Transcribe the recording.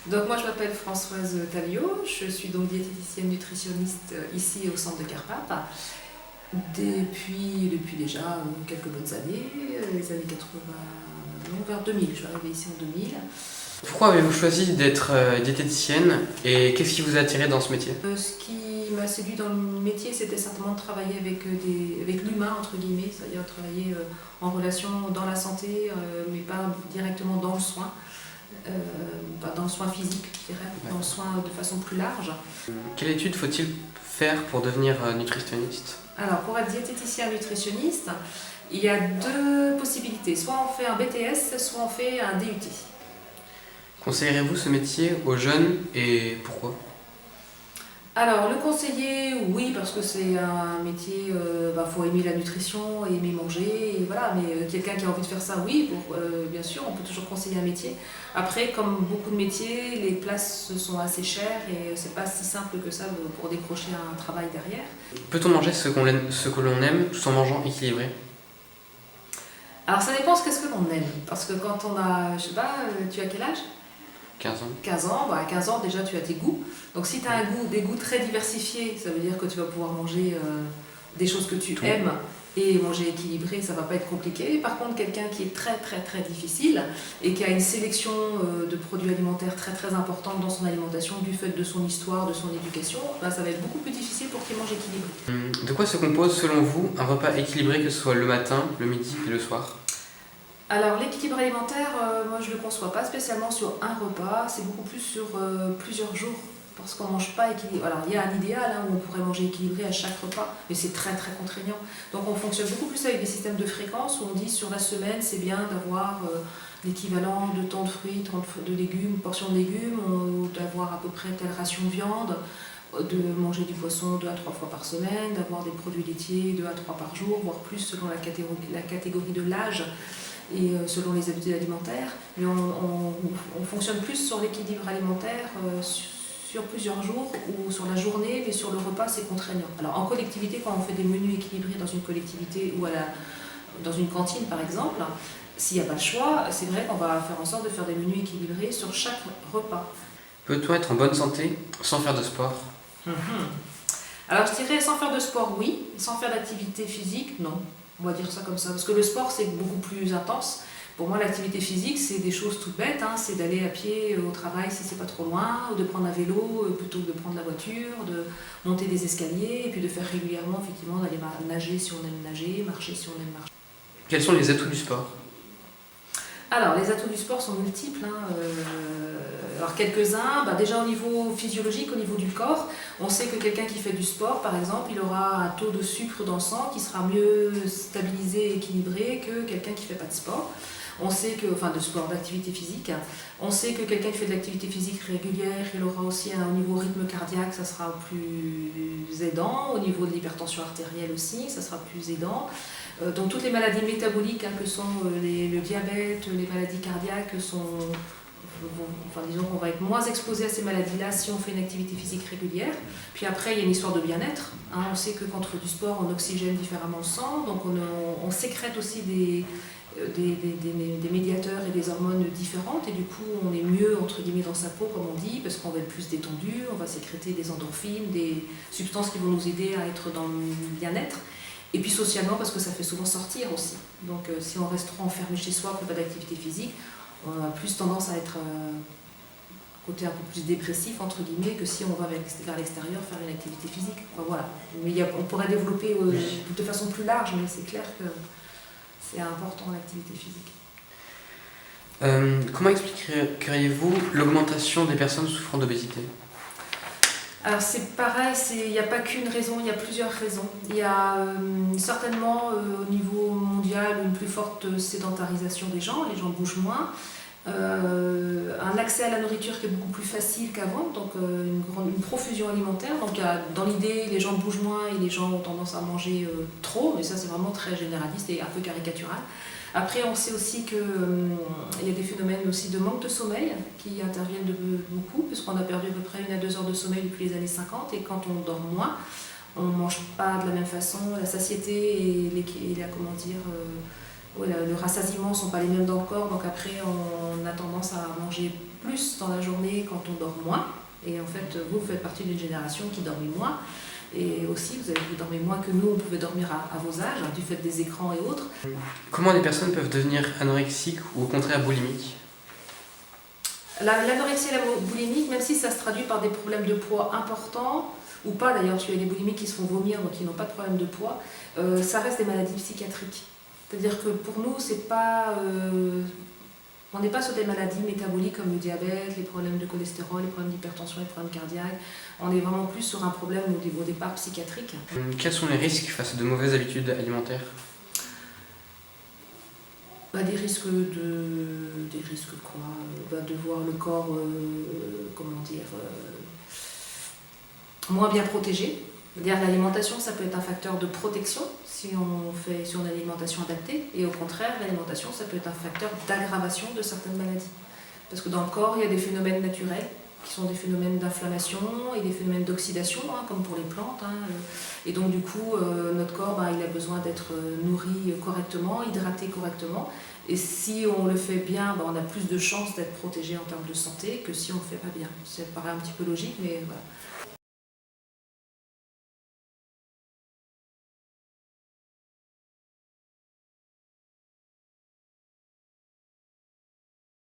Donc moi je m'appelle Françoise Tallio, je suis donc diététicienne nutritionniste ici au centre de Carpape depuis déjà quelques bonnes années, les années 80, non, vers 2000, je suis arrivée ici en 2000. Pourquoi avez-vous choisi d'être diététicienne et qu'est-ce qui vous a attiré dans ce métier? Ce qui m'a séduit dans le métier, c'était certainement de travailler avec l'humain, entre guillemets, c'est-à-dire travailler en relation dans la santé, mais pas directement dans le soin. Pas dans le soin physique, je dirais, dans le soin de façon plus large. Quelle étude faut-il faire pour devenir nutritionniste? Alors, pour être diététicien nutritionniste, il y a deux possibilités. Soit on fait un BTS, soit on fait un DUT. Conseillerez-vous ce métier aux jeunes et pourquoi? Alors, le conseiller, oui, parce que c'est un métier, faut aimer la nutrition, aimer manger, et voilà. Mais quelqu'un qui a envie de faire ça, oui, bien sûr, on peut toujours conseiller un métier. Après, comme beaucoup de métiers, les places sont assez chères et c'est pas si simple que ça pour décrocher un travail derrière. Peut-on manger ce que l'on aime tout en mangeant équilibré? Alors, ça dépend de ce que l'on aime. Parce que quand on a, je sais pas, tu as quel âge? 15 ans. 15 ans, à 15 ans déjà tu as tes goûts. Donc si tu as des goûts très diversifiés, ça veut dire que tu vas pouvoir manger des choses que tu aimes et manger équilibré, ça va pas être compliqué. Par contre, quelqu'un qui est très très très difficile et qui a une sélection de produits alimentaires très très importante dans son alimentation du fait de son histoire, de son éducation, ça va être beaucoup plus difficile pour qu'il mange équilibré. De quoi se compose selon vous un repas équilibré, que ce soit le matin, le midi et le soir? Alors l'équilibre alimentaire, moi je ne le conçois pas spécialement sur un repas, c'est beaucoup plus sur plusieurs jours, parce qu'on ne mange pas équilibré. Alors il y a un idéal où on pourrait manger équilibré à chaque repas, mais c'est très très contraignant. Donc on fonctionne beaucoup plus avec des systèmes de fréquences, où on dit sur la semaine c'est bien d'avoir l'équivalent de tant de fruits, tant de légumes, portions de légumes, ou d'avoir à peu près telle ration de viande, de manger du poisson 2 à 3 fois par semaine, d'avoir des produits laitiers 2 à 3 par jour, voire plus selon la catégorie de l'âge et selon les habitudes alimentaires. Mais on fonctionne plus sur l'équilibre alimentaire sur plusieurs jours ou sur la journée, mais sur le repas c'est contraignant. Alors en collectivité, quand on fait des menus équilibrés dans une collectivité ou dans une cantine par exemple, s'il n'y a pas le choix, c'est vrai qu'on va faire en sorte de faire des menus équilibrés sur chaque repas. Peut-on être en bonne santé sans faire de sport? Alors je dirais sans faire de sport oui, sans faire d'activité physique non. On va dire ça comme ça, parce que le sport c'est beaucoup plus intense. Pour moi l'activité physique c'est des choses toutes bêtes, c'est d'aller à pied au travail si c'est pas trop loin, ou de prendre un vélo plutôt que de prendre la voiture, de monter des escaliers, et puis de faire régulièrement effectivement d'aller nager si on aime nager, marcher si on aime marcher. Quels sont les atouts du sport? Alors les atouts du sport sont multiples. Alors quelques-uns, déjà au niveau physiologique, au niveau du corps, on sait que quelqu'un qui fait du sport, par exemple, il aura un taux de sucre dans le sang qui sera mieux stabilisé et équilibré que quelqu'un qui ne fait pas de sport. On sait que, de sport, d'activité physique. On sait que quelqu'un qui fait de l'activité physique régulière, il aura aussi au niveau rythme cardiaque, ça sera plus aidant. Au niveau de l'hypertension artérielle aussi, ça sera plus aidant. Donc toutes les maladies métaboliques que sont le diabète, les maladies cardiaques disons qu'on va être moins exposé à ces maladies-là si on fait une activité physique régulière. Puis après, il y a une histoire de bien-être. On sait que quand on fait du sport, on oxygène différemment le sang, donc on sécrète aussi des médiateurs et des hormones différentes, et du coup on est mieux entre guillemets dans sa peau comme on dit, parce qu'on va être plus détendu, on va sécréter des endorphines, des substances qui vont nous aider à être dans le bien-être. Et puis socialement, parce que ça fait souvent sortir aussi. Donc si on reste trop enfermé chez soi, qu'on n'a pas d'activité physique, on a plus tendance à être côté un peu plus dépressif entre guillemets, que si on va vers l'extérieur faire une activité physique. Voilà. Mais on pourrait développer de façon plus large, mais c'est clair que c'est important l'activité physique. Comment expliqueriez-vous l'augmentation des personnes souffrant d'obésité? Alors c'est pareil, il n'y a pas qu'une raison, il y a plusieurs raisons. Il y a certainement au niveau mondial une plus forte sédentarisation des gens, les gens bougent moins. Un accès à la nourriture qui est beaucoup plus facile qu'avant, donc une profusion alimentaire. Donc dans l'idée, les gens bougent moins et les gens ont tendance à manger trop, mais ça c'est vraiment très généraliste et un peu caricatural. Après, on sait aussi qu'il y a des phénomènes aussi de manque de sommeil qui interviennent beaucoup, puisqu'on a perdu à peu près 1 à 2 heures de sommeil depuis les années 50, et quand on dort moins, on ne mange pas de la même façon. La satiété et le rassasiement ne sont pas les mêmes dans le corps, donc après on a tendance à manger plus dans la journée quand on dort moins. Et en fait, vous faites partie d'une génération qui dormait moins. Et aussi, vous dormez moins que nous, on pouvait dormir à vos âges, du fait des écrans et autres. Comment des personnes peuvent devenir anorexiques ou au contraire boulimiques? L'anorexie et la boulimie, même si ça se traduit par des problèmes de poids importants, ou pas d'ailleurs, parce qu'il y a des boulimiques qui se font vomir, donc ils n'ont pas de problème de poids, ça reste des maladies psychiatriques. C'est-à-dire que pour nous, c'est pas, on n'est pas sur des maladies métaboliques comme le diabète, les problèmes de cholestérol, les problèmes d'hypertension, les problèmes cardiaques. On est vraiment plus sur un problème au départ psychiatrique. Quels sont les risques face à de mauvaises habitudes alimentaires? Des risques quoi? De voir le corps, moins bien protégé. C'est-à-dire l'alimentation, ça peut être un facteur de protection si on a une alimentation adaptée, et au contraire, l'alimentation, ça peut être un facteur d'aggravation de certaines maladies. Parce que dans le corps, il y a des phénomènes naturels qui sont des phénomènes d'inflammation et des phénomènes d'oxydation, comme pour les plantes. Et donc du coup, notre corps, il a besoin d'être nourri correctement, hydraté correctement. Et si on le fait bien, on a plus de chances d'être protégé en termes de santé que si on ne le fait pas bien. Ça paraît un petit peu logique, mais voilà.